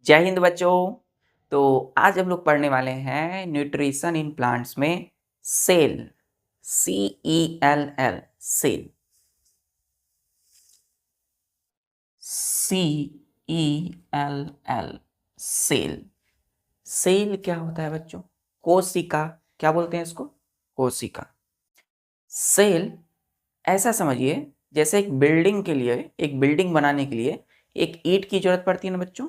जय हिंद बच्चों। तो आज हम लोग पढ़ने वाले हैं न्यूट्रिशन इन प्लांट्स में cell, CELL, cell, CELL, cell. Cell क्या होता है बच्चों? कोशिका। क्या बोलते हैं इसको? कोशिका। सेल ऐसा समझिए जैसे एक बिल्डिंग के लिए, एक बिल्डिंग बनाने के लिए एक ईंट की जरूरत पड़ती है ना बच्चों।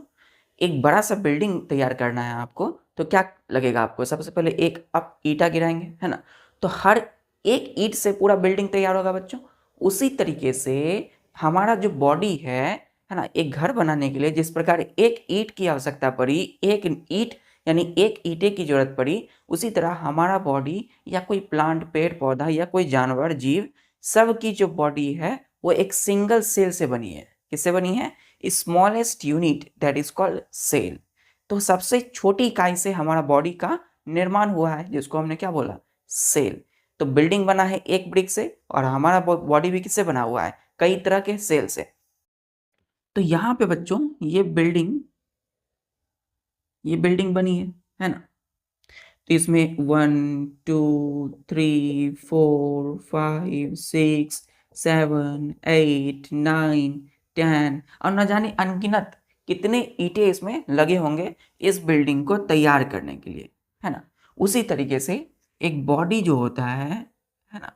एक बड़ा सा बिल्डिंग तैयार करना है आपको, तो क्या लगेगा आपको? सबसे पहले एक आप ईंटा गिराएंगे, है ना। तो हर एक ईंट से पूरा बिल्डिंग तैयार होगा बच्चों। उसी तरीके से हमारा जो बॉडी है ना, एक घर बनाने के लिए जिस प्रकार एक ईंट की आवश्यकता पड़ी, एक ईंट यानी एक ईंटे की जरूरत पड़ी, उसी तरह हमारा बॉडी या कोई प्लांट, पेड़ पौधा या कोई जानवर, जीव, सब की जो बॉडी है वो एक सिंगल सेल से बनी है। किससे बनी है? Smallest unit that is called cell. तो सबसे छोटी इकाई से हमारा बॉडी का निर्माण हुआ है, जिसको हमने क्या बोला? सेल। तो बिल्डिंग बना है एक ब्रिक से, और हमारा बॉडी भी किससे बना हुआ है? कई तरह के सेल से। तो यहाँ पे बच्चों ये बिल्डिंग बनी है ना। तो इसमें 1 2 3 4 5 6 7 8 9 10 और न जाने अनगिनत कितने ईंटें इसमें लगे होंगे इस बिल्डिंग को तैयार करने के लिए, है ना। उसी तरीके से एक बॉडी जो होता है ना।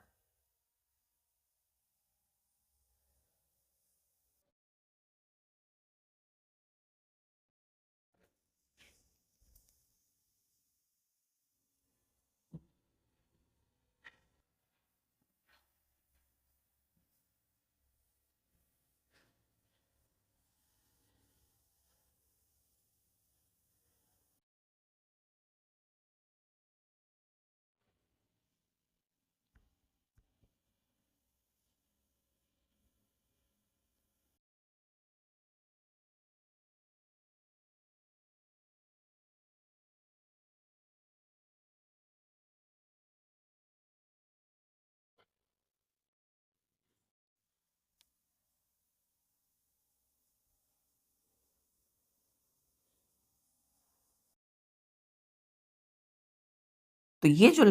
तो ये जो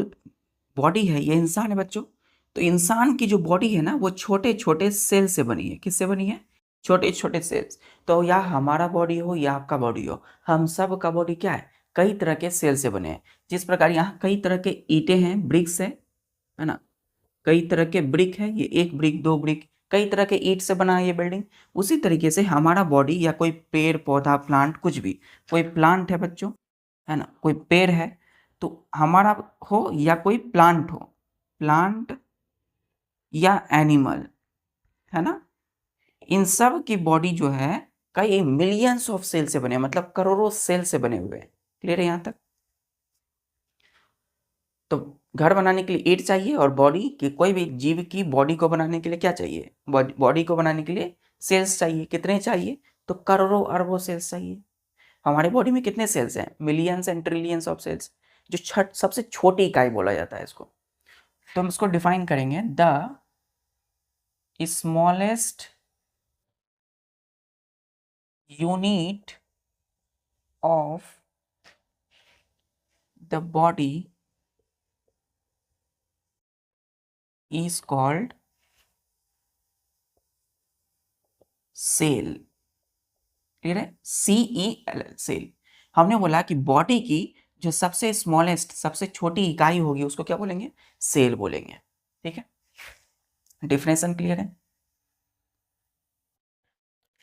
बॉडी है, ये इंसान है बच्चों। तो इंसान की जो बॉडी है ना, वो छोटे छोटे सेल से बनी है। किससे बनी है? छोटे छोटे सेल्स। तो या हमारा बॉडी हो या आपका बॉडी हो, हम सब का बॉडी क्या है? कई तरह के सेल से बने हैं। जिस प्रकार यहाँ कई तरह के ईंटें हैं, ब्रिक्स है ना। कई तरह के ब्रिक है, ये एक ब्रिक, दो ब्रिक, कई तरह के ईंट से बना है ये बिल्डिंग। उसी तरीके से हमारा बॉडी या कोई पेड़ पौधा, प्लांट, कुछ भी, कोई प्लांट है बच्चों, है ना, कोई पेड़ है, तो हमारा हो या कोई प्लांट हो, प्लांट या एनिमल, है ना, इन सब की बॉडी जो है कई मिलियंस ऑफ सेल से बने, मतलब करोड़ों सेल से बने हुए हैं। क्लियर है यहाँ तक? तो घर बनाने के लिए ईंट चाहिए, और बॉडी की, कोई भी जीव की बॉडी को बनाने के लिए क्या चाहिए? बॉडी को बनाने के लिए सेल्स चाहिए। कितने चाहिए? तो करोड़ों अरबों सेल्स चाहिए। हमारे बॉडी में कितने सेल्स हैं? Millions and trillions of cells. जो सबसे छोटी इकाई बोला जाता है इसको। तो हम इसको डिफाइन करेंगे, the smallest unit of the body is called cell. Clear है? CELL, cell. हमने बोला कि बॉडी की जो सबसे स्मॉलेस्ट, सबसे छोटी इकाई होगी, उसको क्या बोलेंगे? सेल बोलेंगे। ठीक है, डिफिनेशन क्लियर है?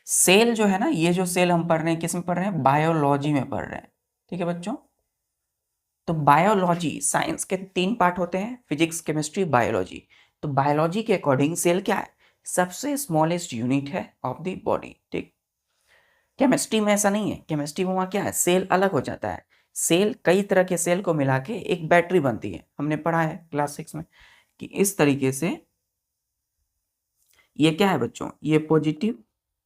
सेल जो है ना, ये जो सेल हम पढ़ रहे हैं, किस में पढ़ रहे हैं? बायोलॉजी में पढ़ रहे हैं। ठीक है बच्चों। तो बायोलॉजी, साइंस के 3 पार्ट होते हैं, फिजिक्स, केमिस्ट्री, बायोलॉजी। तो बायोलॉजी के अकॉर्डिंग सेल क्या है? सबसे स्मॉलेस्ट यूनिट है ऑफ द बॉडी। ठीक। केमिस्ट्री में ऐसा नहीं है। केमिस्ट्री में वहाँ क्या है? सेल अलग हो जाता है। सेल, कई तरह के सेल को मिला के एक बैटरी बनती है। हमने पढ़ा है क्लास 6 में कि इस तरीके से ये क्या है बच्चों? ये पॉजिटिव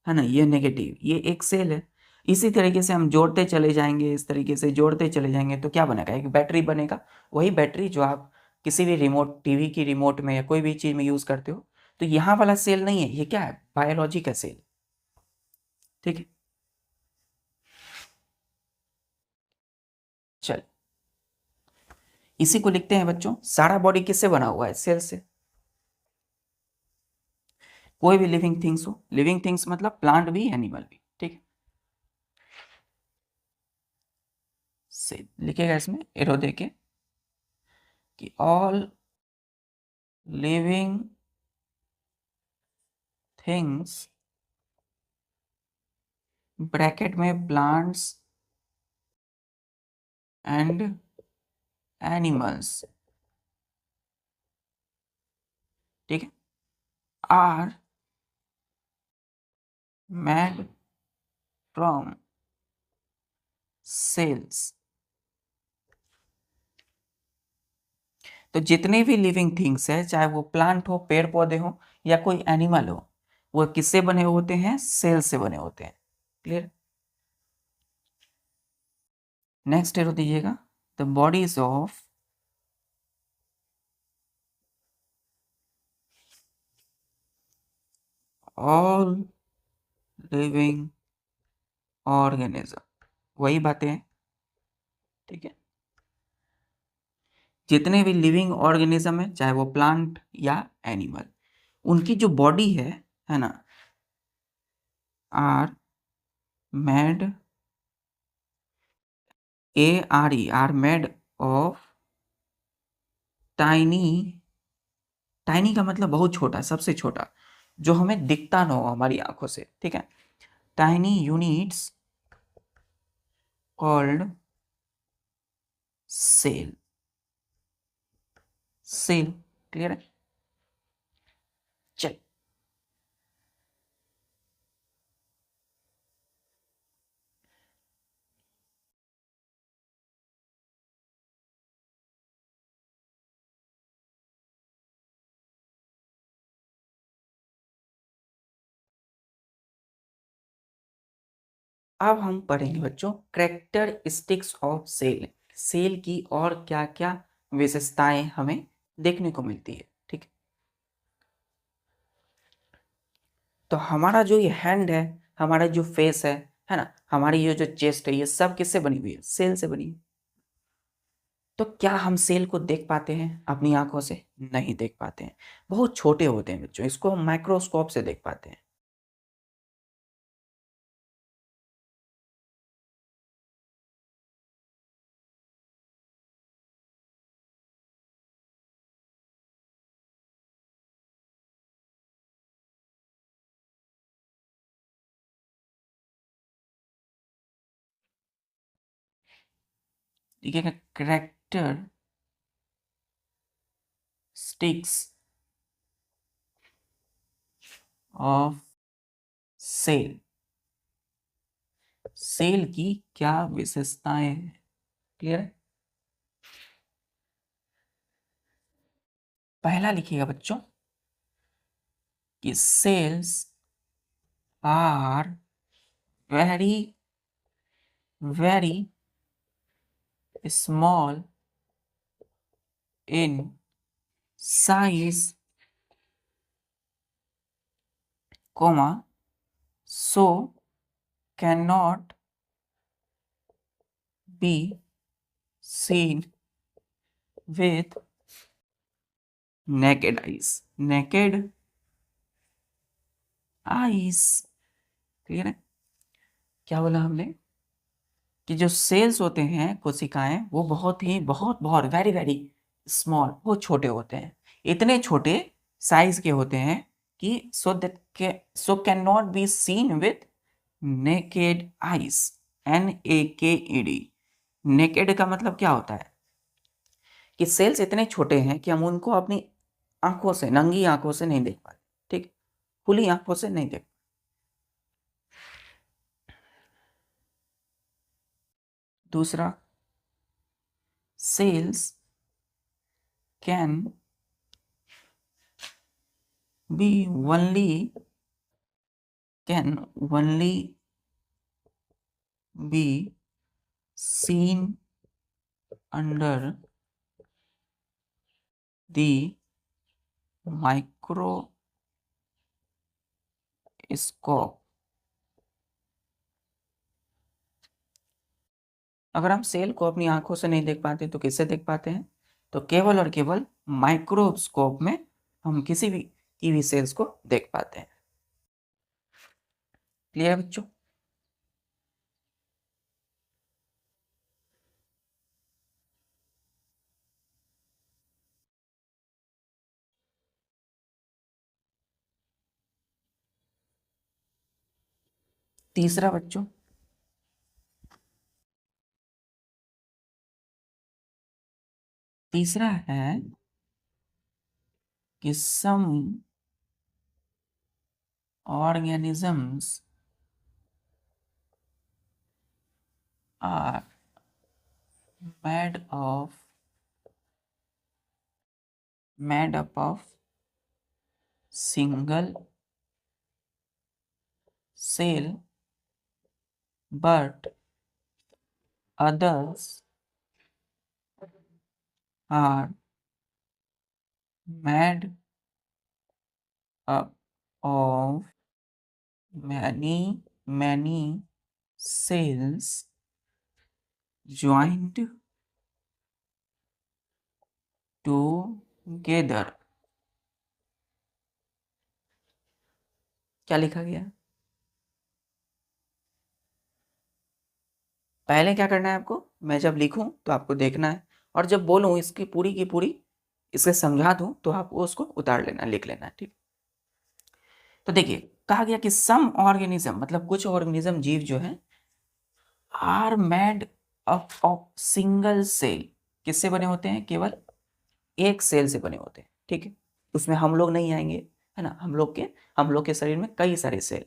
है ना, ये नेगेटिव, ये एक सेल है। इसी तरीके से हम जोड़ते चले जाएंगे, इस तरीके से जोड़ते चले जाएंगे, तो क्या बनेगा? एक बैटरी बनेगा। वही बैटरी जो आप किसी भी रिमोट, टीवी की रिमोट में या कोई भी चीज में यूज करते हो। तो यहाँ वाला सेल नहीं है, ये क्या है? बायोलॉजी का सेल। ठीक है। इसी को लिखते हैं बच्चों, सारा बॉडी किससे बना हुआ है? सेल से। कोई भी लिविंग थिंग्स हो, लिविंग थिंग्स मतलब प्लांट भी एनिमल भी, ठीक है। से लिखेगा इसमें एरो देके कि ऑल लिविंग थिंग्स, ब्रैकेट में प्लांट्स एंड एनिमल्स, ठीक है, आर मेड फ्रॉम सेल्स। तो जितने भी लिविंग थिंग्स है, चाहे वो प्लांट हो, पेड़ पौधे हो, या कोई एनिमल हो, वो किससे बने होते हैं? सेल से बने होते हैं। क्लियर? नेक्स्ट एरो दीजिएगा, the bodies of all living organism, वही बातें हैं, ठीक है। जितने भी लिविंग ऑर्गेनिज्म है, चाहे वो प्लांट या एनिमल, उनकी जो बॉडी है ना, are made, are made of tiny, tiny का मतलब बहुत छोटा, सबसे छोटा, जो हमें दिखता ना हो हमारी आंखों से, ठीक है। Tiny units called cell, cell. Clear है? चल, अब हम पढ़ेंगे बच्चों कैरेक्टरिस्टिक्स ऑफ सेल, सेल की और क्या क्या विशेषताएं हमें देखने को मिलती है, ठीक है। तो हमारा जो ये हैंड है, हमारा जो फेस है ना, हमारी ये जो चेस्ट है, ये सब किससे बनी हुई है? सेल से बनी है। तो क्या हम सेल को देख पाते हैं अपनी आंखों से? नहीं देख पाते हैं, बहुत छोटे होते हैं बच्चों, इसको हम माइक्रोस्कोप से देख पाते हैं। ठीक है, characteristics of cell, cell की क्या विशेषताएं हैं? क्लियर है? पहला लिखिएगा बच्चों कि cells are very very small in size, comma, so cannot be seen with naked eyes, naked eyes। Clear है? क्या बोला हमने कि जो सेल्स होते हैं, कोशिकाएं, वो बहुत बहुत वेरी वेरी स्मॉल, बहुत छोटे होते हैं, इतने छोटे साइज के होते हैं कि so can not be seen with naked eyes, NAKED। Naked का मतलब क्या होता है कि सेल्स इतने छोटे हैं कि हम उनको अपनी आंखों से, नंगी आंखों से नहीं देख पाते, ठीक, खुली आंखों से नहीं देख। दूसरा, cells can be only, can only be seen under the microscope. अगर हम सेल को अपनी आंखों से नहीं देख पाते तो किससे देख पाते हैं? तो केवल और केवल माइक्रोस्कोप में हम किसी भी कीवी सेल्स को देख पाते हैं। क्लियर बच्चों? तीसरा बच्चों, तीसरा है कि some organisms are made up of single cell, but others are made up of many cells joined together। क्या लिखा गया? पहले क्या करना है आपको, मैं जब लिखूं तो आपको देखना है, और जब बोलूं इसकी पूरी की पूरी इसे समझा दूं तो आपको उसको उतार लेना, लिख लेना है, ठीक। तो देखिए, कहा गया कि सम ऑर्गेनिज्म मतलब कुछ ऑर्गेनिज्म, जीव जो है, are made up of single cell, किससे बने होते हैं? केवल एक सेल से बने होते हैं, ठीक है। उसमें हम लोग नहीं आएंगे, है ना। हम लोग के शरीर में कई सारे सेल,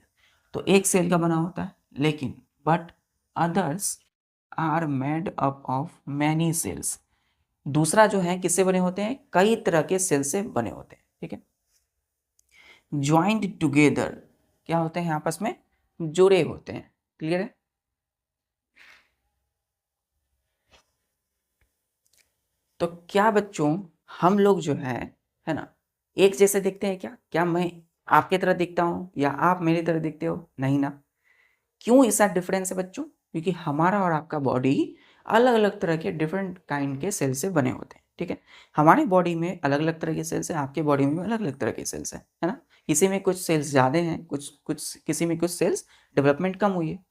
तो एक सेल का बना होता है, लेकिन but others are made up of many cells, दूसरा जो है किससे बने होते हैं? कई तरह के सेल से बने होते हैं, ठीक है। ज्वाइंट टुगेदर, क्या होते हैं? आपस में जुड़े होते हैं। क्लियर है? तो क्या बच्चों, हम लोग जो है ना, एक जैसे दिखते हैं क्या? क्या मैं आपके तरह दिखता हूं या आप मेरी तरह दिखते हो? नहीं ना। क्यों ऐसा डिफरेंस है बच्चों? क्योंकि हमारा और आपका बॉडी अलग अलग तरह के डिफरेंट काइंड के सेल से बने होते हैं, ठीक है। हमारे बॉडी में अलग अलग तरह के सेल्स हैं, आपके बॉडी में अलग अलग तरह के सेल्स हैं, है ना। किसी में कुछ सेल्स ज़्यादा हैं, कुछ कुछ किसी में कुछ सेल्स डेवलपमेंट कम हुई है।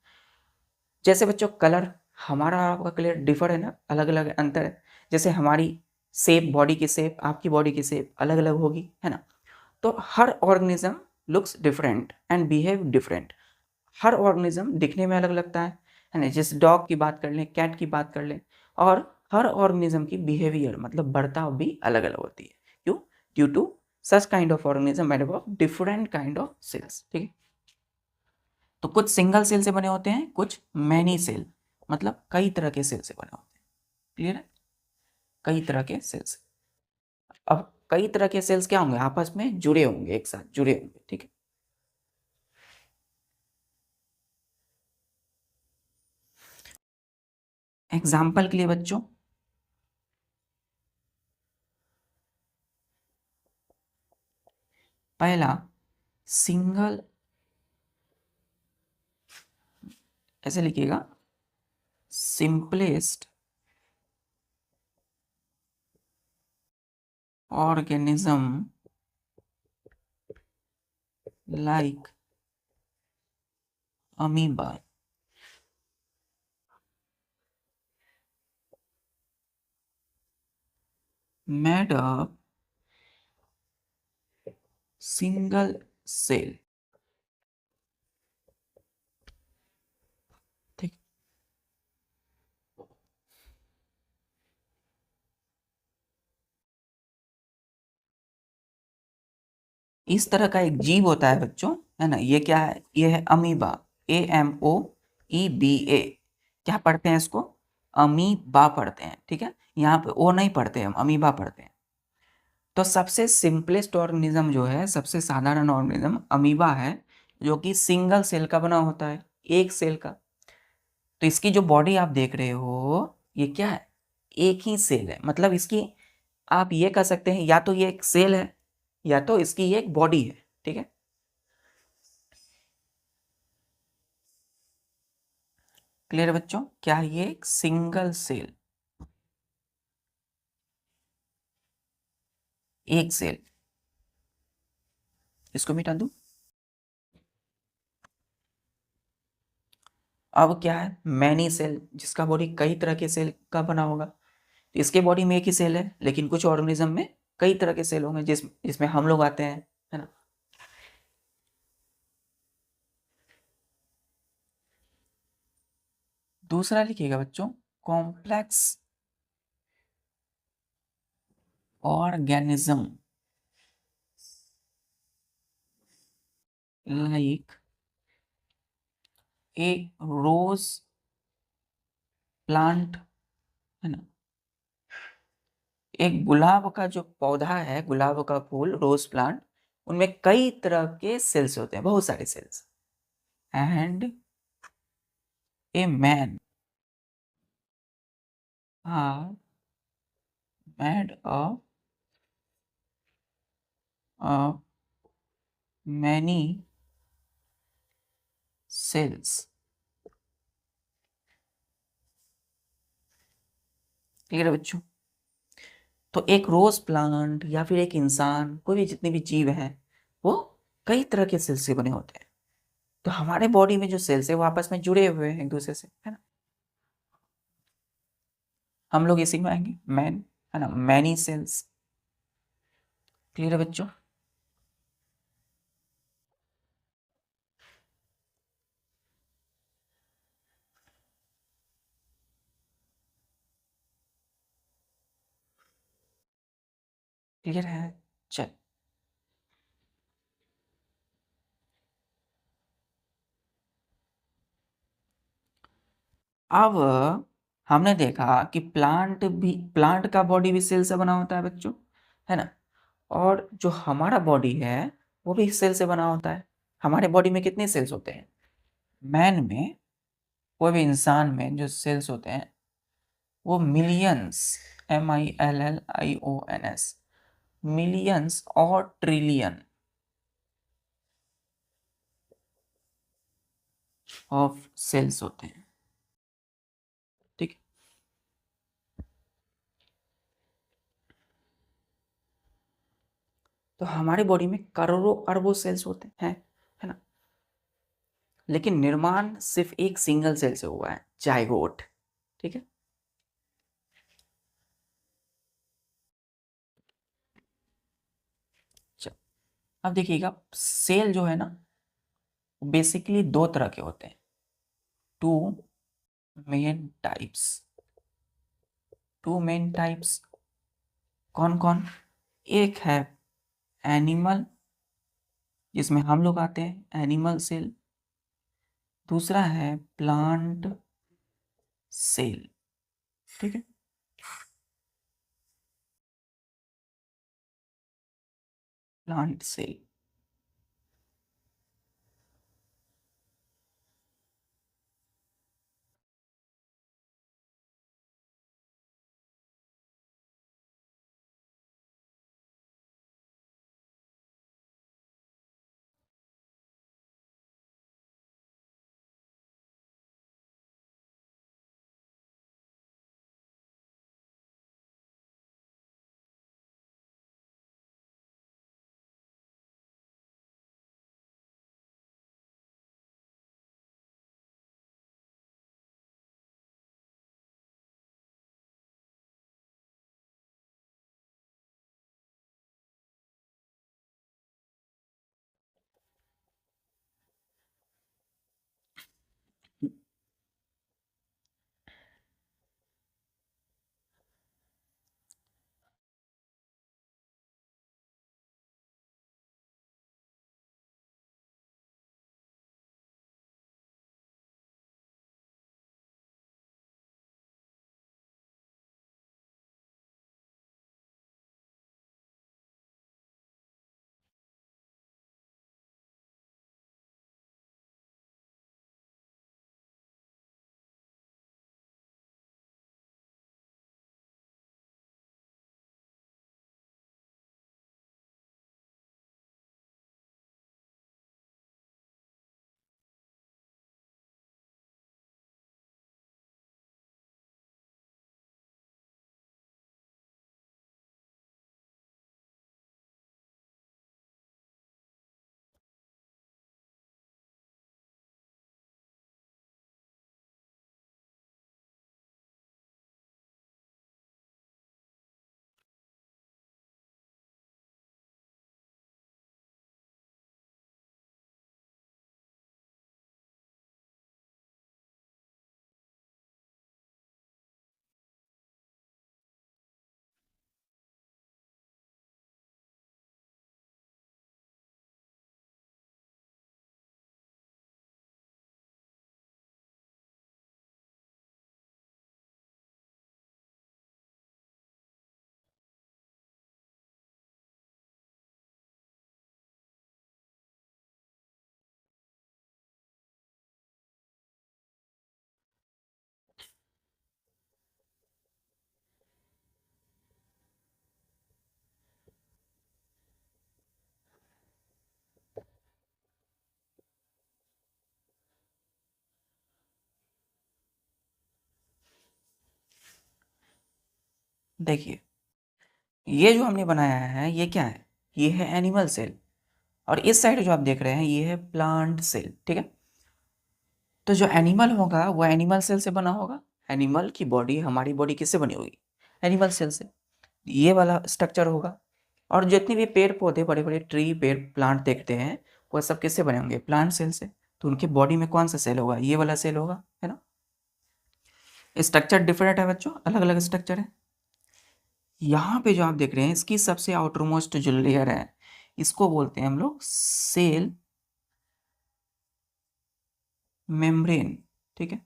जैसे बच्चों कलर, हमारा और आपका कलर डिफर है ना, अलग अलग अंतर है। जैसे हमारी शेप, बॉडी की शेप, आपकी बॉडी की शेप अलग अलग होगी, है ना। तो हर organism looks different and behave different. हर ऑर्गेनिज्म दिखने में अलग लगता है ना। जैसे डॉग की बात कर लें, कैट की बात कर लें, और हर ऑर्गेनिज्म की बिहेवियर मतलब बर्ताव भी अलग अलग होती है। क्यों? Due to such kind of organism made up of different kind of cells, ठीक है। तो कुछ सिंगल सेल से बने होते हैं, कुछ मैनी सेल मतलब कई तरह के सेल से बने होते हैं। क्लियर है? कई तरह के सेल्स। अब कई तरह के सेल्स क्या होंगे? आपस में जुड़े होंगे, एक साथ जुड़े होंगे, ठीक है। एग्जाम्पल के लिए बच्चों, पहला सिंगल, ऐसे लिखिएगा, simplest organism like amoeba made up single cell, ठीक। इस तरह का एक जीव होता है बच्चों, है ना। ये क्या है? ये है अमीबा, AMOEBA। क्या पढ़ते हैं इसको? अमीबा पढ़ते हैं, ठीक है। यहाँ पे ओ नहीं पढ़ते, हम अमीबा पढ़ते हैं। तो सबसे सिंपलेस्ट ऑर्गेनिज्म जो है, सबसे साधारण ऑर्गेनिज्म अमीबा है, जो कि सिंगल सेल का बना होता है, एक सेल का। तो इसकी जो बॉडी आप देख रहे हो, ये क्या है? एक ही सेल है। मतलब इसकी आप ये कह सकते हैं, या तो ये एक सेल है या तो इसकी ये एक बॉडी है, ठीक है। क्लियर बच्चों? क्या है? ये एक सिंगल सेल। एक सेल, इसको मिटा दूं। अब क्या है, मैनी सेल, जिसका बॉडी कई तरह के सेल का बना होगा। तो इसके बॉडी में एक ही सेल है, लेकिन कुछ ऑर्गेनिज्म में कई तरह के सेल होंगे, जिसमें हम लोग आते हैं, है ना। दूसरा लिखिएगा बच्चों, complex organism like a rose plant, है ना। एक गुलाब का जो पौधा है, गुलाब का फूल, रोज प्लांट, उनमें कई तरह के सेल्स होते हैं, बहुत सारे cells. And a man are made of many cells. ठीक है बच्चों। तो एक रोज प्लांट या फिर एक इंसान, कोई भी जितने भी जीव हैं, वो कई तरह के सेल्स से बने होते हैं। तो हमारे बॉडी में जो सेल्स है वो आपस में जुड़े हुए हैं एक दूसरे से, है ना। हम लोग इसी में आएंगे, मैन, है ना, मैनी सेल्स। क्लियर है बच्चों। क्लियर है। चल, अब हमने देखा कि प्लांट का बॉडी भी सेल से बना होता है बच्चों, है ना। और जो हमारा बॉडी है वो भी सेल से बना होता है। हमारे बॉडी में कितने सेल्स होते हैं, मैन में, कोई भी इंसान में जो सेल्स होते हैं वो मिलियंस, MILLIONS, मिलियंस और ट्रिलियन ऑफ सेल्स होते हैं। ठीक है। तो हमारे बॉडी में करोड़ों अरबों सेल्स होते हैं, है ना। लेकिन निर्माण सिर्फ एक सिंगल सेल से हुआ है, जाइगोट। ठीक है। चल, अब देखिएगा, सेल जो है ना, बेसिकली दो तरह के होते हैं, two main types. Two main types कौन कौन, एक है एनिमल, जिसमें हम लोग आते हैं, एनिमल सेल। दूसरा है प्लांट सेल। ठीक है। Plant cell. देखिए ये जो हमने बनाया है ये क्या है, ये है एनिमल सेल, और इस साइड जो आप देख रहे हैं ये है प्लांट सेल। ठीक है, तो जो एनिमल होगा वो एनिमल सेल से बना होगा। एनिमल की बॉडी, हमारी बॉडी किससे बनी होगी, एनिमल सेल से, ये वाला स्ट्रक्चर होगा। और जितने भी पेड़ पौधे, बड़े बड़े ट्री, पेड़, प्लांट देखते हैं वो सब किससे बने होंगे, प्लांट सेल से। तो उनकी बॉडी में कौन सा सेल होगा, ये वाला सेल होगा, है ना। स्ट्रक्चर डिफरेंट है बच्चों, अलग अलग स्ट्रक्चर है। यहाँ पे जो आप देख रहे हैं इसकी सबसे आउटरमोस्ट जो लेयर है इसको बोलते हैं हम लोग सेल मेम्ब्रेन। ठीक है,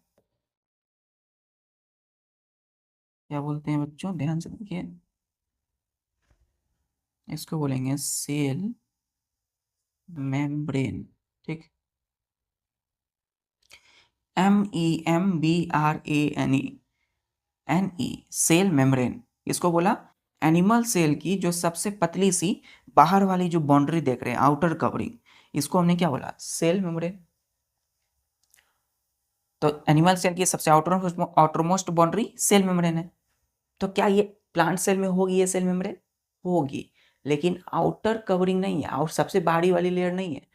क्या बोलते हैं बच्चों, ध्यान से देखिए, इसको बोलेंगे सेल मेम्ब्रेन। ठीक, MEMBRANE, सेल मेम्ब्रेन। इसको बोला एनिमल सेल की जो सबसे पतली सी बाहर वाली जो बाउंड्री देख रहे हैं, आउटर कवरिंग, इसको हमने क्या बोला, सेल मेम्ब्रेन। तो एनिमल सेल की सबसे आउटरमोस्ट बाउंड्री सेल मेम्ब्रेन है। तो क्या ये प्लांट सेल में होगी ये सेल मेम्ब्रेन, होगी, लेकिन आउटर कवरिंग नहीं है, और सबसे बाहरी वाली लेयर नहीं है।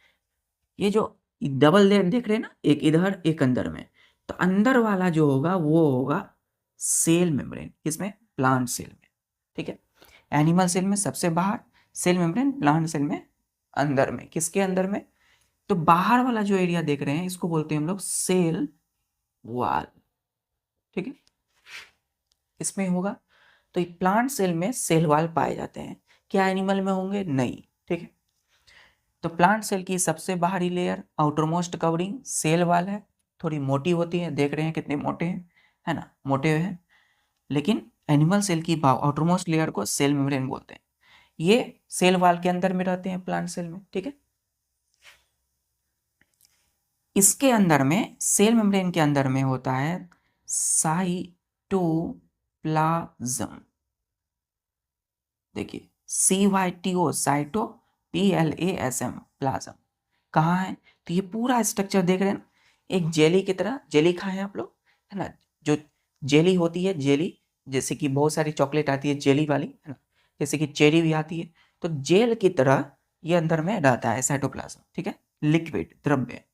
ये जो डबल लेयर देख रहे हैं ना, एक इधर एक अंदर में, तो अंदर वाला जो होगा वो होगा सेल मेम्ब्रेन, किसमें, प्लांट सेल में। ठीक है, एनिमल सेल में सबसे बाहर सेल मेम्ब्रेन, प्लांट सेल में अंदर में, किसके अंदर में, तो बाहर वाला जो एरिया देख रहे हैं इसको बोलते हैं हम लोग सेल वॉल। ठीक है, इसमें होगा। तो प्लांट सेल में सेल वॉल पाए जाते हैं, क्या एनिमल में होंगे, नहीं। ठीक है, तो प्लांट सेल की सबसे बाहरी layer, outermost covering, cell wall है, थोड़ी मोटी होती है, देख रहे हैं कितने मोटे हैं, है ना, मोटे हैं। लेकिन एनिमल सेल की आउटरमोस्ट लेयर को सेल मेम्ब्रेन बोलते हैं। ये सेल वॉल के अंदर में रहते हैं प्लांट सेल में। ठीक है, इसके अंदर में, सेल मेम्ब्रेन के अंदर में होता है साइटोप्लाज्म। देखिए CYTO, साइटो, PLASM, प्लाज्म। कहाँ है, तो ये पूरा स्ट्रक्चर देख रहे हैं ना, एक जेली की तरह। जेली खाए हैं आप लोग, है ना, जो जेली होती है, जेली, जैसे कि बहुत सारी चॉकलेट आती है जेली वाली, है ना, जैसे कि चेरी भी आती है, तो जेल की तरह ये अंदर में रहता है साइटोप्लाज्म। ठीक है, लिक्विड, द्रव्य।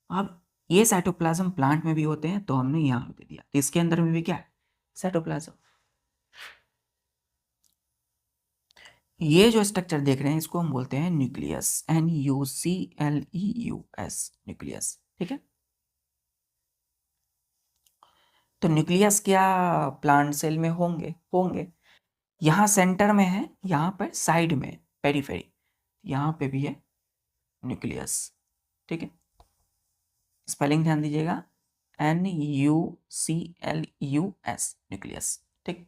अब ये साइटोप्लाज्म प्लांट में भी होते हैं, तो हमने यहाँ दे दिया, तो इसके अंदर में भी क्या है, साइटोप्लाज्म। ये जो स्ट्रक्चर देख रहे हैं इसको हम बोलते हैं न्यूक्लियस, NUCLEUS, न्यूक्लियस। ठीक है, तो न्यूक्लियस क्या प्लांट सेल में होंगे, होंगे। यहाँ सेंटर में है, यहाँ पर साइड में पेरीफेरी, यहाँ पे भी है न्यूक्लियस। ठीक है, स्पेलिंग ध्यान दीजिएगा, NUCLUS, न्यूक्लियस। ठीक,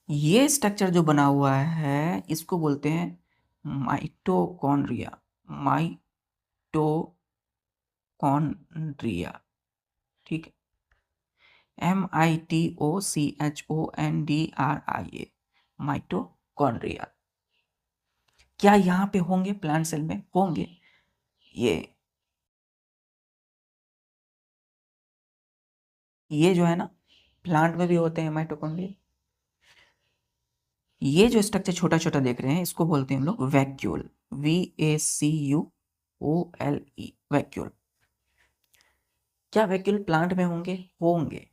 ये स्ट्रक्चर जो बना हुआ है इसको बोलते हैं माइटोकॉन्ड्रिया, माइटोकॉन्ड्रिया। ठीक है, MITOCHONDRIA, माइटोकॉन्ड्रिया। क्या यहाँ पे होंगे, प्लांट सेल में होंगे। ये जो है ना, प्लांट में भी होते हैं माइटोकॉन्ड्रिया। ये जो स्ट्रक्चर छोटा छोटा देख रहे हैं इसको बोलते हैं हम लोग वैक्यूल, VACUOLE, वैक्यूल। क्या वैक्यूल प्लांट में होंगे, होंगे।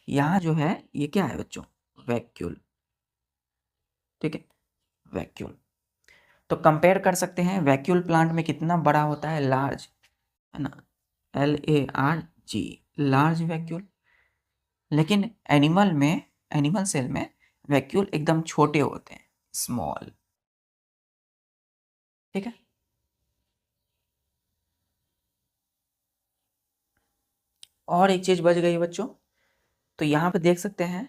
यहाँ जो है ये क्या है बच्चों, वैक्यूल। ठीक है, वैक्यूल। तो कंपेयर कर सकते हैं वैक्यूल प्लांट में कितना बड़ा होता है, लार्ज, है ना, LARG, लार्ज वैक्यूल। लेकिन एनिमल में, एनिमल सेल में वैक्यूल एकदम छोटे होते हैं, स्मॉल। ठीक है, और एक चीज बच गई बच्चों, तो यहाँ पे देख सकते हैं,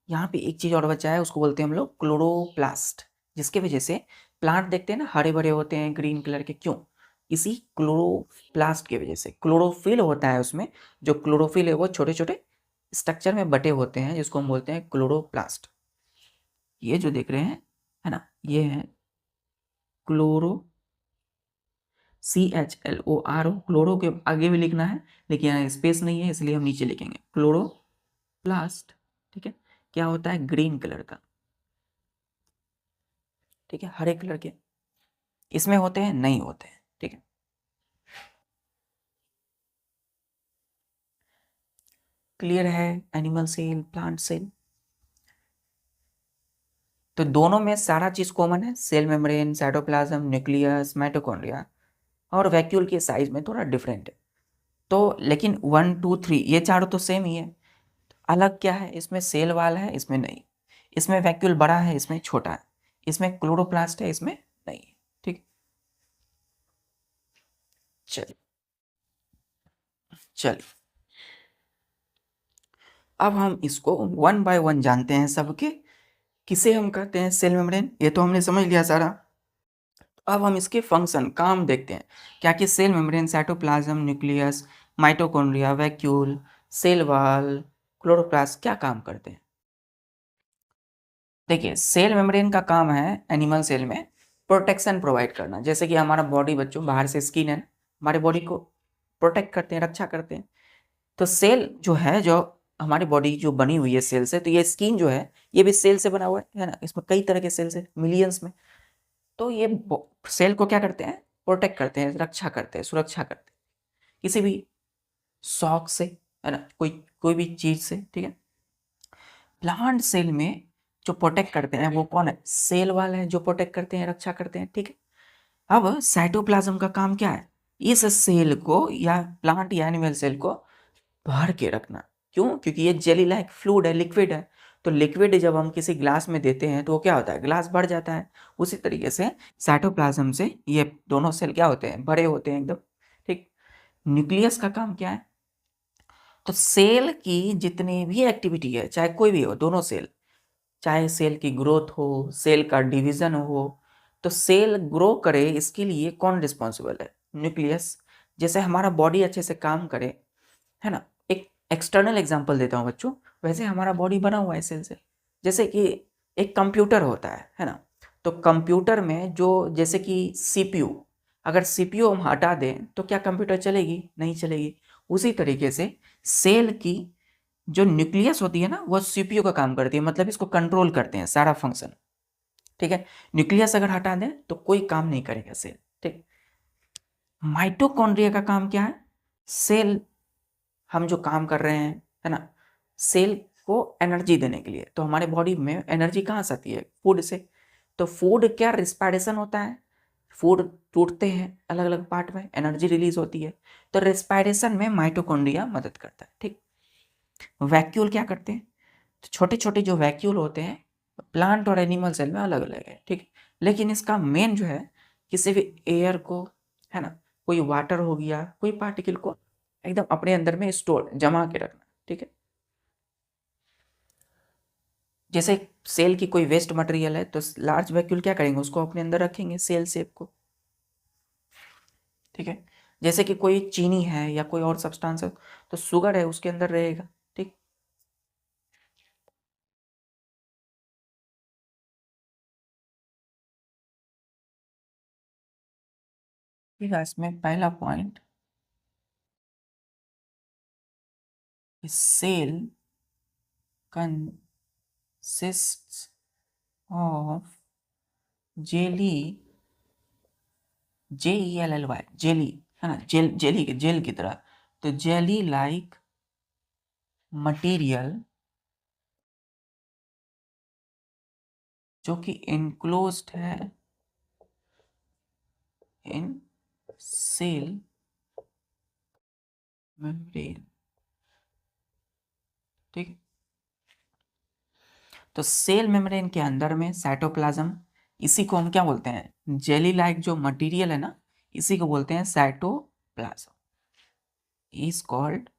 यहाँ पे एक चीज और बचा है, उसको बोलते हैं हम लोग क्लोरोप्लास्ट, जिसके वजह से प्लांट देखते हैं ना हरे भरे होते हैं, ग्रीन कलर के, क्यों, इसी क्लोरोप्लास्ट की वजह से। क्लोरोफिल होता है उसमें, जो क्लोरोफिल है वो छोटे छोटे स्ट्रक्चर में बटे होते हैं, जिसको हम बोलते हैं क्लोरोप्लास्ट। ये जो देख रहे हैं, है ना, ये है क्लोरो, CHLORO, क्लोरो के आगे भी लिखना है, लेकिन यहाँ स्पेस नहीं है इसलिए हम नीचे लिखेंगे क्लोरो प्लास्ट, ठीक है, क्या होता है, ग्रीन कलर का, ठीक है, हरे कलर के इसमें होते हैं, नहीं होते हैं, ठीक है। क्लियर है, एनिमल सेल, प्लांट सेल, तो दोनों में सारा चीज कॉमन है, cell membrane, cytoplasm, nucleus, mitochondria, और वैक्यूल के साइज में थोड़ा डिफरेंट है। तो लेकिन 1 2 3 ये चारों तो सेम ही है, अलग क्या है, इसमें सेल वाल है, इसमें नहीं, इसमें वैक्यूल बड़ा है, इसमें छोटा है, इसमें क्लोरोप्लास्ट है, इसमें नहीं है, ठीक। चलिए चलिए, अब हम इसको 1 बाय 1 जानते हैं सबके, किसे हम कहते हैं सेल मेम्ब्रेन, ये तो हमने समझ लिया सारा। अब हम इसके फंक्शन, काम देखते हैं, क्या कि cell membrane, cytoplasm, nucleus, mitochondria, vacuole, cell wall, chloroplast क्या काम करते हैं। देखिए, सेल मेम्ब्रेन का काम है एनिमल सेल में प्रोटेक्शन प्रोवाइड करना, जैसे कि हमारा बॉडी बच्चों बाहर से स्किन है, हमारे बॉडी को प्रोटेक्ट करते हैं, रक्षा करते हैं। तो सेल जो है, जो हमारी बॉडी जो बनी हुई है सेल से, तो ये स्किन जो है ये भी सेल से बना हुआ है ना, इसमें कई तरह के सेल्स है, मिलियंस में। तो ये सेल को क्या करते हैं, प्रोटेक्ट करते हैं, रक्षा करते हैं, सुरक्षा करते हैं किसी भी शॉक से, है ना, कोई कोई भी चीज से, ठीक है। प्लांट सेल में जो प्रोटेक्ट करते हैं वो कौन है, सेल वाले हैं जो प्रोटेक्ट करते हैं, रक्षा करते हैं, ठीक है। अब साइटोप्लाज्म का काम क्या है, इस सेल को या प्लांट या एनिमल सेल को भर के रखना। क्यों, क्योंकि ये जेली लाइक फ्लूइड है, लिक्विड है, तो लिक्विड जब हम किसी ग्लास में देते हैं तो वो क्या होता है, ग्लास भर जाता है। उसी तरीके से साइटोप्लाज्म से ये दोनों सेल क्या होते हैं, भरे होते हैं एकदम, ठीक। न्यूक्लियस का काम क्या है, तो सेल की जितनी भी एक्टिविटी है, चाहे कोई भी हो, दोनों सेल, चाहे सेल की ग्रोथ हो, सेल का डिवीजन हो, तो सेल ग्रो करे इसके लिए कौन रिस्पॉन्सिबल है, न्यूक्लियस। जैसे हमारा बॉडी अच्छे से काम करे, है ना, एक एक्सटर्नल एग्जांपल देता हूँ बच्चों, वैसे हमारा बॉडी बना हुआ है सेल से। जैसे कि एक कंप्यूटर होता है ना, तो कंप्यूटर में जो, जैसे कि सीपीयू, अगर सीपीयू हम हटा दें तो क्या कंप्यूटर चलेगी, नहीं चलेगी। उसी तरीके से सेल की जो न्यूक्लियस होती है ना, वो सीपीयू का काम करती है, मतलब इसको कंट्रोल करते हैं सारा फंक्शन, ठीक है। न्यूक्लियस अगर हटा दें तो कोई काम नहीं करेगा सेल, ठीक। माइटोकॉन्ड्रिया का काम क्या है, सेल, हम जो काम कर रहे हैं, है ना, सेल को एनर्जी देने के लिए, तो हमारे बॉडी में एनर्जी कहाँ से आती है, फूड से। तो फूड क्या, रिस्पायरेशन होता है, फूड टूटते हैं अलग अलग पार्ट में, एनर्जी रिलीज होती है, तो रिस्पायरेशन में माइटोकॉन्ड्रिया मदद करता है, ठीक। वैक्यूल क्या करते हैं, तो छोटे छोटे जो वैक्यूल होते हैं प्लांट और एनिमल सेल में अलग अलग है, ठीक। लेकिन इसका मेन जो है, किसी भी एयर को, है ना, कोई वाटर हो गया, कोई पार्टिकल को एकदम अपने अंदर में स्टोर, जमा के रखना, ठीक है। जैसे सेल की कोई वेस्ट मटेरियल है, तो लार्ज वैक्यूल क्या करेंगे, उसको अपने अंदर रखेंगे, सेल शेप को, ठीक है। जैसे कि कोई चीनी है या कोई और सब्सटेंस है, तो शुगर है उसके अंदर रहेगा, ठीक। ठीक है, इसमें पहला point, cell consists of jelly, JELLY, jelly, है ना, जेल, जेली के, जेल की तरह, तो जेली लाइक मटेरियल जो कि इनक्लोज्ड है इन सेल मेम्ब्रेन, ठीक। तो सेल मेम्ब्रेन के अंदर में साइटोप्लाज्म, इसी को हम क्या बोलते हैं, जेली लाइक जो मटेरियल है ना, इसी को बोलते हैं साइटोप्लाज्म, इज कॉल्ड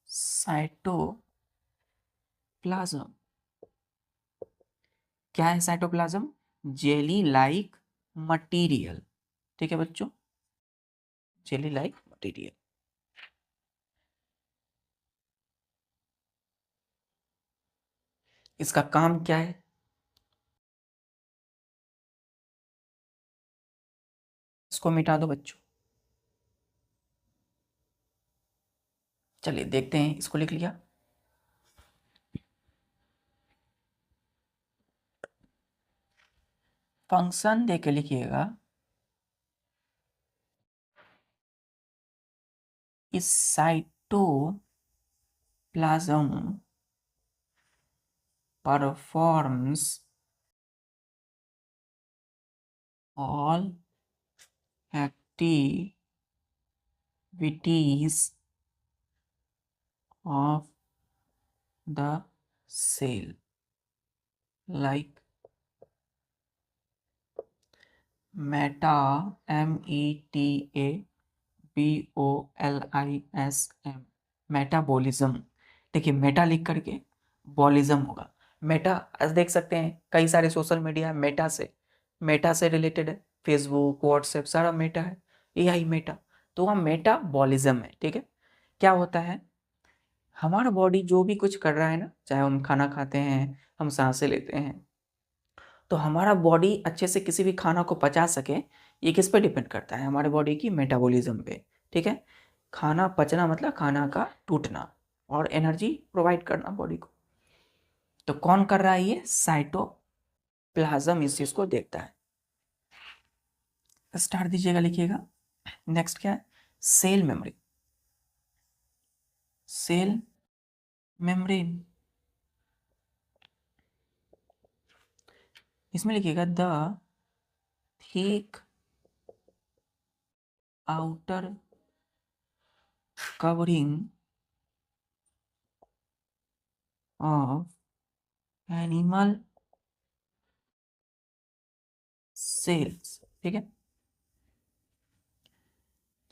साइटोप्लाज्म। क्या है साइटोप्लाज्म, जेली लाइक मटेरियल, ठीक है बच्चों, जेली लाइक मटेरियल। इसका काम क्या है, इसको मिटा दो बच्चों। चलिए देखते हैं, इसको लिख लिया। फंक्शन दे के लिखिएगा इस cytoplasm performs all activities of the cell like meta metabolism, metabolism. देखिए मेटा लिख करके बॉलिज्म होगा। मेटा आज देख सकते हैं कई सारे सोशल मीडिया मेटा से रिलेटेड है, फेसबुक व्हाट्सएप सारा मेटा है, एआई मेटा। तो वहाँ मेटाबॉलिज्म है, ठीक है। क्या होता है, हमारा बॉडी जो भी कुछ कर रहा है ना, चाहे हम खाना खाते हैं, हम सांसें लेते हैं, तो हमारा बॉडी अच्छे से किसी भी खाना को पचा सके, ये किस पे डिपेंड करता है, हमारे बॉडी की मेटाबॉलिज्म पे, ठीक है। खाना पचना मतलब खाना का टूटना और एनर्जी प्रोवाइड करना बॉडी को। तो कौन कर रहा है, ये साइटोप्लाज्म इस चीज को देखता है। स्टार दीजिएगा, लिखिएगा। नेक्स्ट क्या है, सेल मेमोरी, सेल मेम्ब्रेन। इसमें लिखिएगा the thick outer covering of animal cells, ठीक है।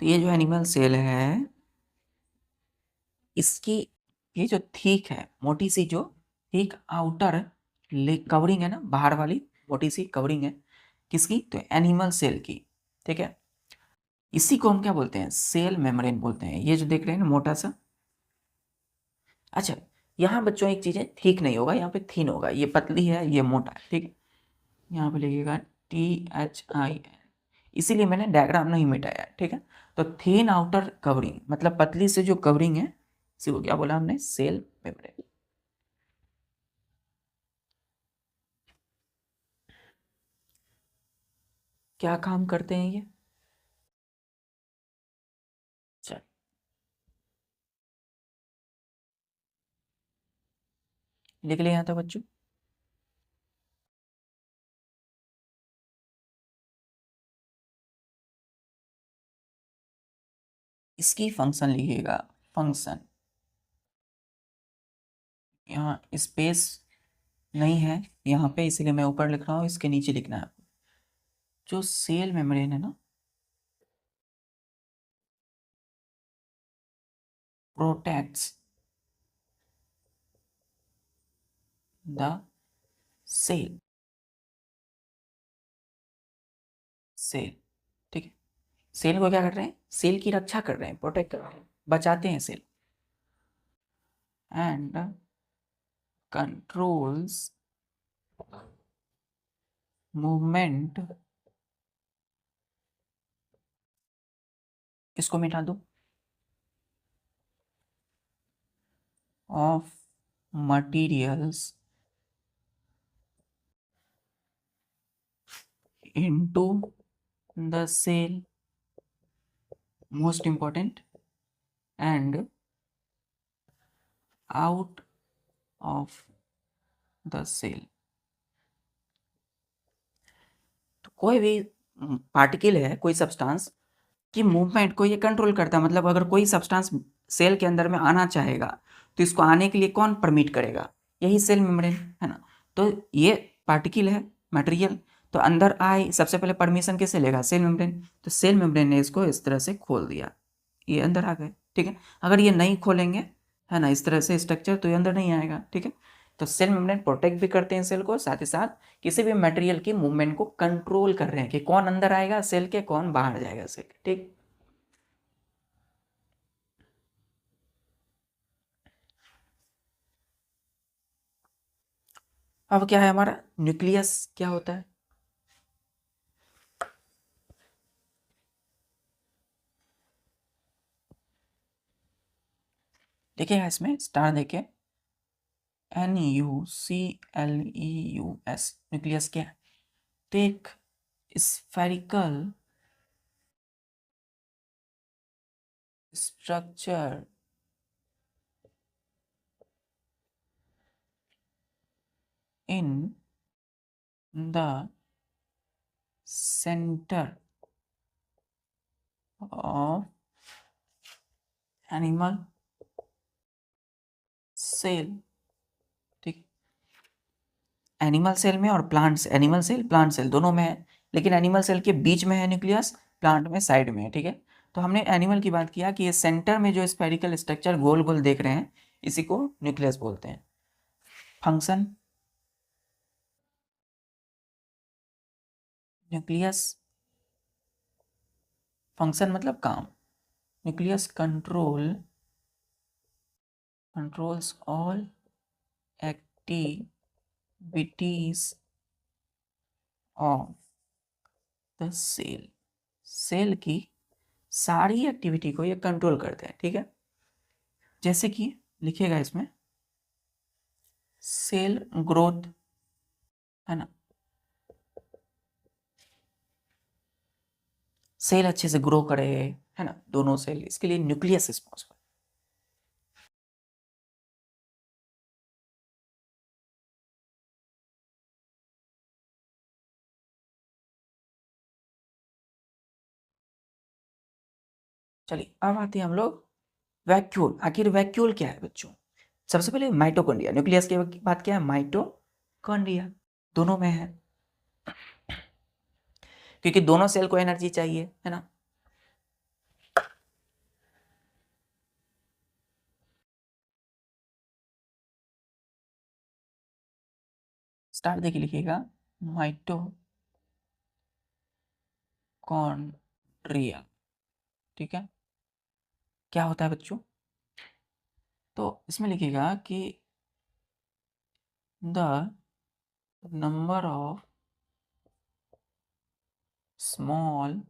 तो ये जो एनिमल सेल है, इसकी ये जो थिक है, मोटी सी जो थिक आउटर कवरिंग है ना, बाहर वाली मोटी सी कवरिंग है, किसकी, तो एनिमल सेल की, ठीक है। इसी को हम क्या बोलते हैं, सेल मेम्ब्रेन बोलते हैं। ये जो देख रहे हैं ना मोटा सा, अच्छा यहाँ बच्चों एक चीज है, थिक नहीं होगा, यहाँ पे थिन होगा, ये पतली है ये मोटा है, ठीक। यहाँ पे लिखिएगा THIN, इसीलिए मैंने डायग्राम नहीं मिटाया, ठीक है। तो थिन आउटर कवरिंग मतलब पतली से जो कवरिंग है, इसी को क्या बोला हमने, सेल मेम्ब्रेन। क्या काम करते हैं ये, चल लिख लिया यहाँ था बच्चों। इसकी फंक्शन लिखिएगा, फंक्शन, यहाँ स्पेस नहीं है यहाँ पे, इसीलिए मैं ऊपर लिख रहा हूँ, इसके नीचे लिखना है। जो सेल मेम्ब्रेन है ना, प्रोटेक्ट्स द सेल, सेल, ठीक है। सेल को क्या कर रहे हैं, सेल की रक्षा कर रहे हैं, प्रोटेक्ट कर रहे हैं, बचाते हैं सेल। एंड कंट्रोल्स मूवमेंट, इसको मिटा दो, of materials into the cell, most important, and out of the cell। तो कोई भी पार्टिकल है, कोई सब्सटेंस की मूवमेंट को ये कंट्रोल करता है। मतलब अगर कोई सब्सटेंस सेल के अंदर में आना चाहेगा, तो इसको आने के लिए कौन परमिट करेगा, यही सेल मेम्ब्रेन है ना। तो ये पार्टिकल है, मटेरियल, तो अंदर आए सबसे पहले परमिशन किसे लेगा, सेल मेम्ब्रेन। तो सेल मेम्ब्रेन ने इसको इस तरह से खोल दिया, ये अंदर आ गए, ठीक है। अगर ये नहीं खोलेंगे, है ना, इस तरह से स्ट्रक्चर, तो ये अंदर नहीं आएगा, ठीक है। तो सेल मेम्ब्रेन प्रोटेक्ट भी करते हैं सेल को, साथ ही साथ किसी भी मटेरियल की मूवमेंट को कंट्रोल कर रहे हैं कि कौन अंदर आएगा सेल के, कौन बाहर जाएगा सेल के, ठीक। अब क्या है हमारा न्यूक्लियस, क्या होता है, देखिएगा इसमें स्टार देखे NuCleus, न्यूक्लियस क्या है? तो एक spherical structure in the centre of animal cell. ठीक, एनिमल सेल में और plant, animal cell plant cell दोनों में है, लेकिन एनिमल सेल के बीच में है न्यूक्लियस, प्लांट में साइड में है। ठीक है, तो हमने एनिमल की बात किया कि ये सेंटर में जो स्फेरिकल स्ट्रक्चर गोल गोल देख रहे हैं, इसी को न्यूक्लियस बोलते हैं। फंक्शन, न्यूक्लियस फंक्शन मतलब काम। Nucleus controls all activities of the cell. Cell की सारी एक्टिविटी को ये कंट्रोल करते हैं। ठीक है, जैसे कि लिखिएगा इसमें सेल ग्रोथ, है ना, सेल अच्छे से ग्रो करे, है ना, दोनों सेल, इसके लिए न्यूक्लियस रिस्पॉन्सिबल। चलिए अब आते हैं हम लोग वैक्यूल। आखिर वैक्यूल क्या है बच्चों? सबसे पहले माइटोकॉन्ड्रिया, न्यूक्लियस की बात क्या है? माइटोकॉन्ड्रिया, दोनों में है, क्योंकि दोनों सेल को एनर्जी चाहिए, है ना। स्टार्ट देखिए, लिखिएगा माइटोकॉन्ड्रिया। ठीक है, क्या होता है बच्चों? तो इसमें लिखिएगा कि the number of small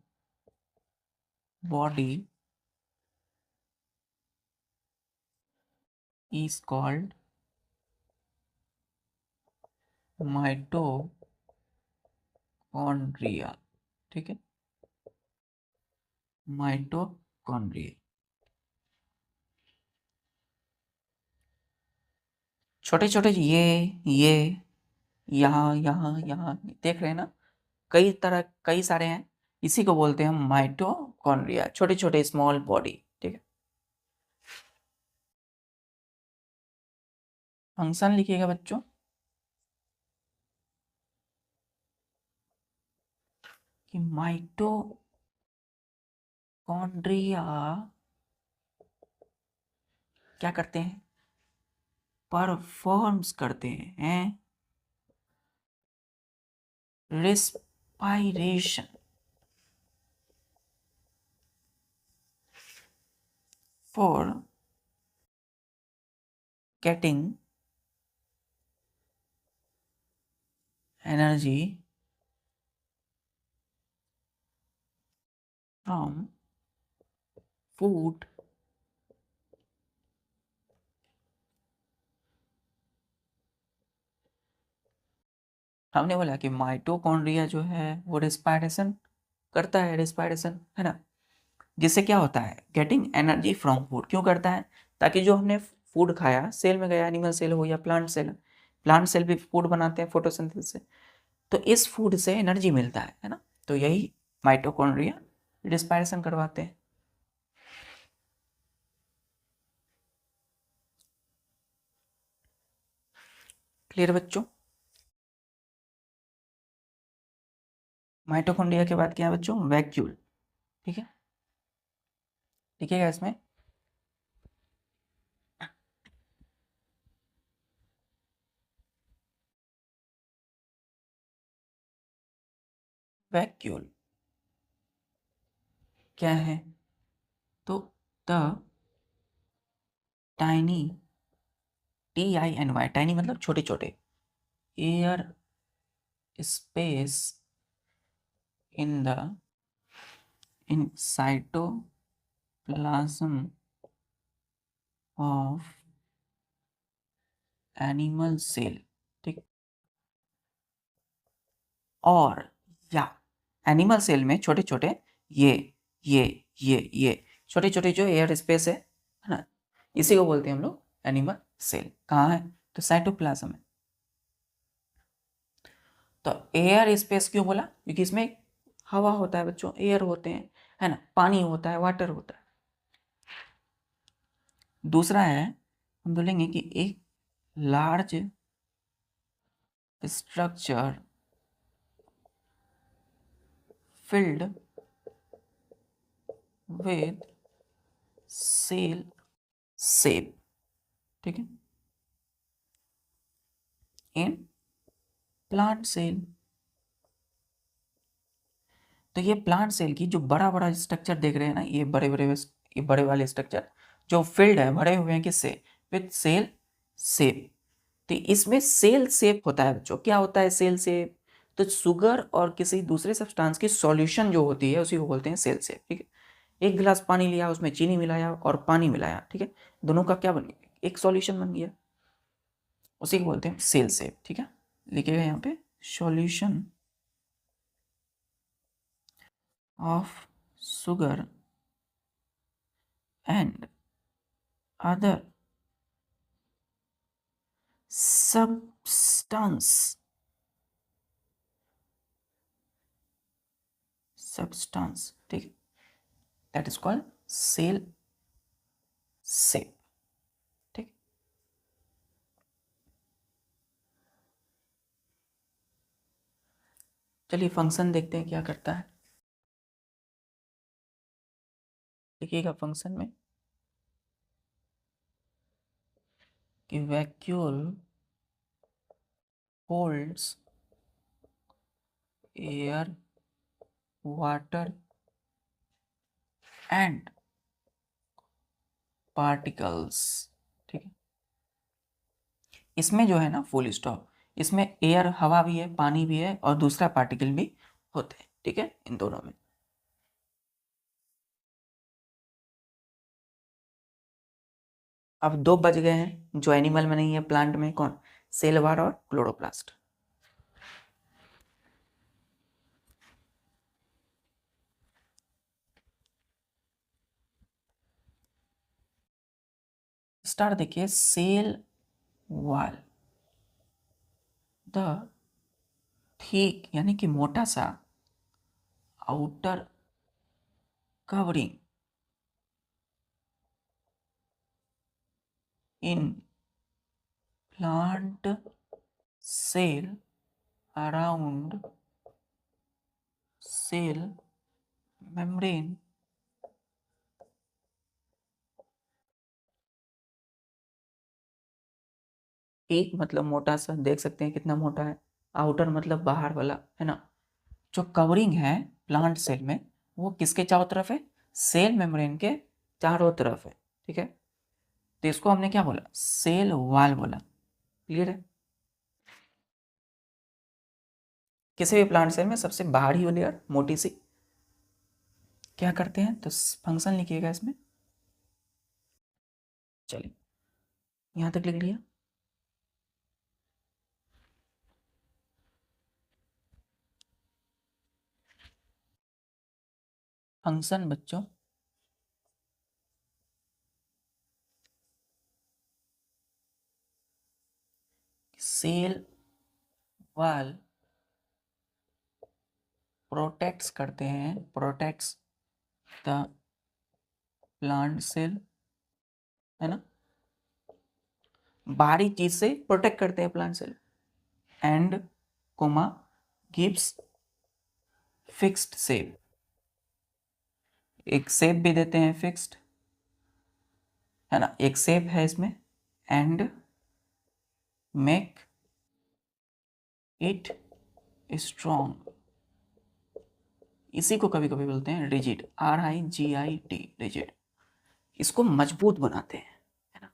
body is called mitochondria. ठीक है, माइटोकॉन्ड्रिया। छोटे छोटे ये यहाँ यहाँ यहाँ देख रहे हैं ना, कई तरह, कई सारे हैं, इसी को बोलते हैं माइटोकॉन्ड्रिया, छोटे छोटे स्मॉल बॉडी। ठीक है, फंक्शन लिखिएगा बच्चों कि माइटोकॉन्ड्रिया क्या करते हैं? परफॉर्म्स करते हैं respiration for getting energy from food हमने बोला कि माइटोकॉन्ड्रिया जो है वो रेस्पायरेशन करता है, रेस्पायरेशन, है ना, जिससे क्या होता है? Getting energy from food. क्यों करता है? ताकि जो हमने फूड खाया, सेल में गया, एनिमल सेल हो या प्लांट सेल भी फूड बनाते हैं फोटोसिंथेसिस से, तो इस फूड से एनर्जी मिलता है ना, तो यही माइटोकॉन्ड्रिया रेस्पायरेशन करवाते हैं। क्लियर बच्चों? माइटोकॉन्ड्रिया के बाद क्या है बच्चों? वैक्यूल। ठीक है, लिखिएगा इसमें वैक्यूल क्या है? तो द टाइनी, TINY, टाइनी मतलब छोटे छोटे, air space in the in cytoplasm of animal cell, ठीक। और या एनिमल सेल में छोटे छोटे ये ये छोटे छोटे जो एयर स्पेस है ना, इसी को बोलते हैं हम लोग एनिमल सेल। कहाँ है? तो साइटोप्लाज्म है। तो एयर स्पेस क्यों बोला? क्योंकि इसमें हवा होता है बच्चों, एयर होते हैं, है ना, पानी होता है, वाटर होता है। दूसरा है, हम बोलेंगे कि एक large structure filled with cell shape, ठीक है, इन प्लांट सेल। तो ये प्लांट सेल की जो बड़ा बड़ा स्ट्रक्चर देख रहे हैं ना, ये बड़े वाले स्ट्रक्चर जो फिल्ड है, भरे हुए हैं किससे? With cell shape. तो इसमें सेल शेप होता है बच्चों। क्या होता है सेल शेप? तो शुगर और किसी दूसरे सब्सटेंस की सॉल्यूशन जो होती है उसी को बोलते हैं सेल शेप, ठीक है। एक गिलास पानी लिया, उसमें चीनी मिलाया और पानी मिलाया, ठीक है, दोनों का क्या बन गया? एक सॉल्यूशन बन गया, उसी को बोलते हैं सेल शेप, ठीक है। लिखिएगा यहाँ पे solution of sugar and other substance, ठीक है, that is called cell shape, ठीक। चलिए फंक्शन देखते हैं क्या करता है। देखिएगा फंक्शन में कि vacuole holds air, water and particles, ठीक है। इसमें जो है ना, फुल स्टॉप, इसमें एयर, हवा भी है, पानी भी है और दूसरा पार्टिकल भी होते हैं, ठीक है, इन दोनों में। अब दो बच गए हैं जो एनिमल में नहीं है, प्लांट में। कौन? सेल वाल और क्लोरोप्लास्ट। स्टार देखिए, सेल वाल, द थिक यानी कि मोटा सा outer covering in plant cell around cell membrane एक मतलब मोटा सा, देख सकते हैं कितना मोटा है। आउटर मतलब बाहर वाला, है ना। जो कवरिंग है प्लांट सेल में, वो किसके चारों तरफ है? सेल मेम्ब्रेन के चारों तरफ है, ठीक है। तो इसको हमने क्या बोला? सेल वाल बोला। क्लियर है? किसी भी प्लांट सेल में सबसे बाहरी वाली लेयर मोटी सी, क्या करते हैं? तो फंक्शन लिखिएगा इसमें। चलिए यहां तक लिख लिया। फंक्शन बच्चों सेल वाल प्रोटेक्ट्स करते हैं, प्रोटेक्ट्स द प्लांट सेल, है ना, बाहरी चीज से प्रोटेक्ट करते हैं plant cell. And comma gives fixed shape, एक शेप भी देते हैं फिक्स्ड, है ना, एक शेप है इसमें। एंड मेक इट स्ट्रॉन्ग, इसी को कभी कभी बोलते हैं रिजिड, RIGID, रिजिड। इसको मजबूत बनाते हैं, है ना।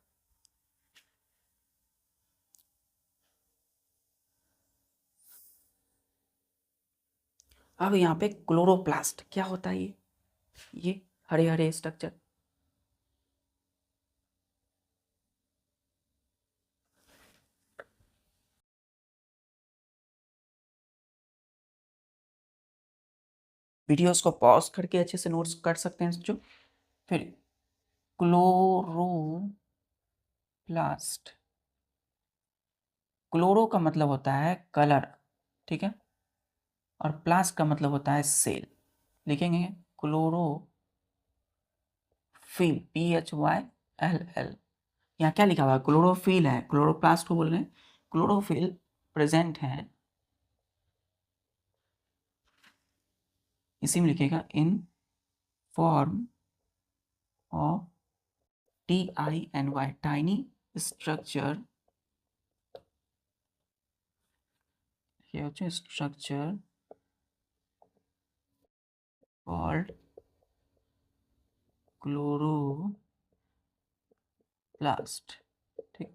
अब यहाँ पे क्लोरोप्लास्ट क्या होता है? ये हरे हरे स्ट्रक्चर, वीडियोस को पॉज करके अच्छे से नोट्स कर सकते हैं बच्चों। फिर क्लोरोप्लास्ट, क्लोरो का मतलब होता है कलर, ठीक है, और प्लास्ट का मतलब होता है सेल। लिखेंगे क्लोरोफिल, PHYLL। यहाँ क्या लिखा हुआ है? क्लोरोफिल है, क्लोरोप्लास्ट को बोल रहे हैं। क्लोरोफिल प्रेजेंट है, इसी में लिखेगा in form of TINY, tiny structure, ये হচ্ছে स्ट्रक्चर कॉल्ड क्लोरोप्लास्ट। ठीक,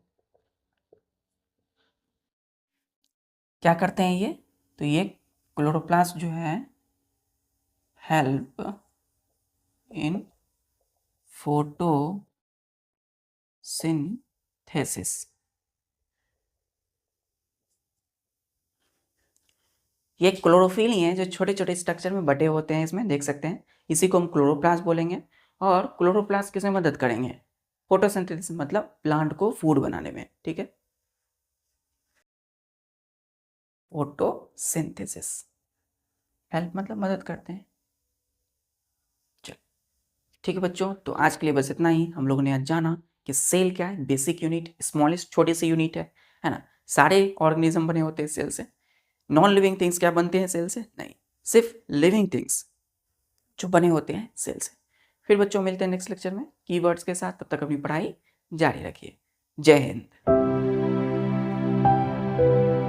क्या करते हैं ये? तो ये क्लोरोप्लास्ट जो है हेल्प इन फोटोसिंथेसिस। ये क्लोरोफिल ही है जो छोटे छोटे स्ट्रक्चर में बटे होते हैं, इसमें देख सकते हैं। इसी को हम क्लोरोप्लास्ट बोलेंगे। और क्लोरोप्लास्ट किसमें मदद करेंगे? फोटोसिंथेसिस, मतलब प्लांट को फूड बनाने में, ठीक है। फोटोसिंथेसिस, हेल्प मतलब मदद करते हैं। चलो ठीक है बच्चों, तो आज के लिए बस इतना ही। हम लोगों ने आज जाना कि सेल क्या है, बेसिक यूनिट, स्मॉलेस्ट छोटी सी यूनिट है ना। सारे ऑर्गेनिज्म बने होते हैं सेल से। नॉन लिविंग थिंग्स क्या बनते हैं सेल से? नहीं, सिर्फ लिविंग थिंग्स जो बने होते हैं सेल से। फिर बच्चों मिलते हैं नेक्स्ट लेक्चर में कीवर्ड्स के साथ। तब तक अपनी पढ़ाई जारी रखिए। जय हिंद।